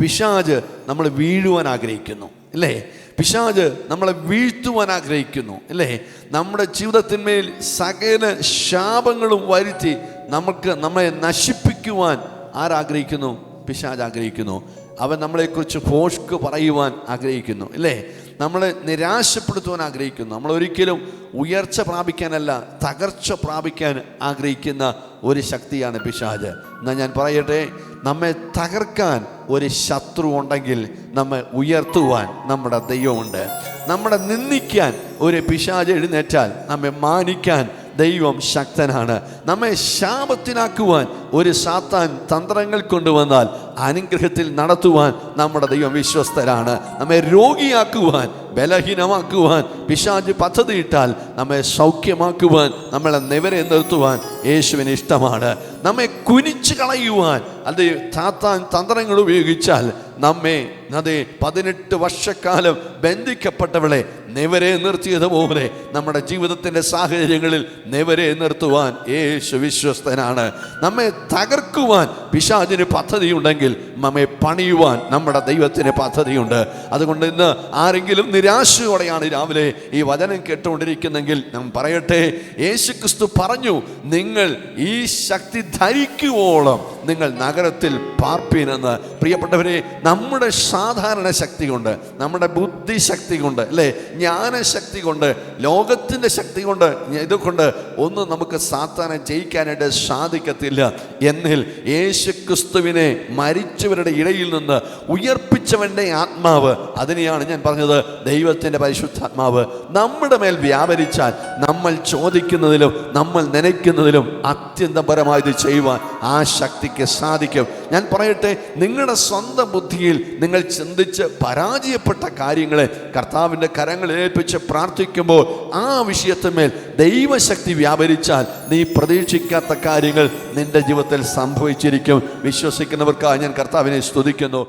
പിശാച് നമ്മൾ വീഴുവാൻ ആഗ്രഹിക്കുന്നു, അല്ലേ? പിശാച് നമ്മളെ വീഴ്ത്തുവാൻ ആഗ്രഹിക്കുന്നു, അല്ലേ? നമ്മുടെ ജീവിതത്തിന്മേൽ സകല ശാപങ്ങളും വരുത്തി നമ്മെ നശിപ്പിക്കുവാൻ ആരാഗ്രഹിക്കുന്നു? പിശാച് ആഗ്രഹിക്കുന്നു. അവൻ നമ്മളെക്കുറിച്ച് ഭോഷ്ക് പറയുവാൻ ആഗ്രഹിക്കുന്നു, അല്ലേ? നമ്മളെ നിരാശപ്പെടുത്തുവാൻ ആഗ്രഹിക്കുന്നു. നമ്മളൊരിക്കലും ഉയർച്ച പ്രാപിക്കാനല്ല, തകർച്ച പ്രാപിക്കാൻ ആഗ്രഹിക്കുന്ന ഒരു ശക്തിയാണ് പിശാച്. എന്നാൽ ഞാൻ പറയട്ടെ, നമ്മെ തകർക്കാൻ ഒരു ശത്രു ഉണ്ടെങ്കിൽ നമ്മെ ഉയർത്തുവാൻ നമ്മുടെ ദൈവമുണ്ട്. നമ്മളെ നിന്ദിക്കാൻ ഒരു പിശാച് എഴുന്നേറ്റാൽ നമ്മെ മാനിക്കാൻ ദൈവം ശക്തനാണ്. നമ്മെ ശാപത്തിനാക്കുവാൻ ഒരു സാത്താൻ തന്ത്രങ്ങൾ കൊണ്ടുവന്നാൽ അനുഗ്രഹത്തിൽ നടത്തുവാൻ നമ്മുടെ ദൈവം വിശ്വസ്തരാണ്. നമ്മെ രോഗിയാക്കുവാൻ, ബലഹീനമാക്കുവാൻ പിശാച് പദ്ധതിയിട്ടാൽ നമ്മെ സൗഖ്യമാക്കുവാൻ, നമ്മളെ നിവരെ നിർത്തുവാൻ യേശുവിന് ഇഷ്ടമാണ്. നമ്മെ കുനിച്ചു കളയുവാൻ അത് സാത്താൻ തന്ത്രങ്ങൾ ഉപയോഗിച്ചാൽ നമ്മെ 18 വർഷക്കാലം ബന്ധിക്കപ്പെട്ടവളെ നിവരെ നിർത്തിയതുപോലെ നമ്മുടെ ജീവിതത്തിൻ്റെ സാഹചര്യങ്ങളിൽ നിവരെ നിർത്തുവാൻ യേശു വിശ്വസ്തനാണ്. നമ്മെ തകർക്കുവാൻ പിശാചിന് പദ്ധതിയുണ്ടെങ്കിൽ നമ്മെ പണിയുവാൻ നമ്മുടെ ദൈവത്തിന് പദ്ധതിയുണ്ട്. അതുകൊണ്ട് ഇന്ന് ആരെങ്കിലും നിരാശയോടെയാണ് രാവിലെ ഈ വചനം കേട്ടുകൊണ്ടിരിക്കുന്നെങ്കിൽ ഞാൻ പറയട്ടെ, യേശുക്രിസ്തു പറഞ്ഞു, നിങ്ങൾ ഈ ശക്തി ധരിക്കുവോളം നിങ്ങൾ നഗരത്തിൽ പാർപ്പീനെന്ന്. പ്രിയപ്പെട്ടവരെ, നമ്മുടെ സാധാരണ ശക്തി കൊണ്ട്, നമ്മുടെ ബുദ്ധിശക്തി കൊണ്ട്, അല്ലേ, ജ്ഞാനശക്തി കൊണ്ട്, ലോകത്തിൻ്റെ ശക്തി കൊണ്ട്, ഇതുകൊണ്ട് ഒന്നും നമുക്ക് സാത്താനെ ജയിക്കാനായിട്ട് സാധിക്കത്തില്ല. എന്നിൽ യേശുക്രിസ്തുവിനെ മരിച്ചവരുടെ ഇടയിൽ നിന്ന് ഉയർപ്പിച്ചവൻ്റെ ആത്മാവ്, അതിനെയാണ് ഞാൻ പറഞ്ഞത് ദൈവത്തിൻ്റെ പരിശുദ്ധാത്മാവ് നമ്മുടെ മേൽ വ്യാപരിച്ചാൽ നമ്മൾ ചോദിക്കുന്നതിലും നമ്മൾ നനയ്ക്കുന്നതിലും അത്യന്തപരമായത് ചെയ്യുവാൻ ആ ശക്തിക്ക് സാധിക്കും. ഞാൻ പറയട്ടെ, നിങ്ങളുടെ സ്വന്തം ബുദ്ധിയിൽ നിങ്ങൾ ചിന്തിച്ച് പരാജയപ്പെട്ട കാര്യങ്ങളെ കർത്താവിൻ്റെ കരങ്ങളിൽ ഏൽപ്പിച്ച് പ്രാർത്ഥിക്കുമ്പോൾ ആ വിഷയത്തിന്മേൽ ദൈവശക്തി വ്യാപരിച്ചാൽ നീ പ്രതീക്ഷിക്കാത്ത കാര്യങ്ങൾ നിന്റെ ജീവിതത്തിൽ സംഭവിച്ചിരിക്കും. വിശ്വസിക്കുന്നവർക്കായി ഞാൻ കർത്താവിനെ സ്തുതിക്കുന്നു.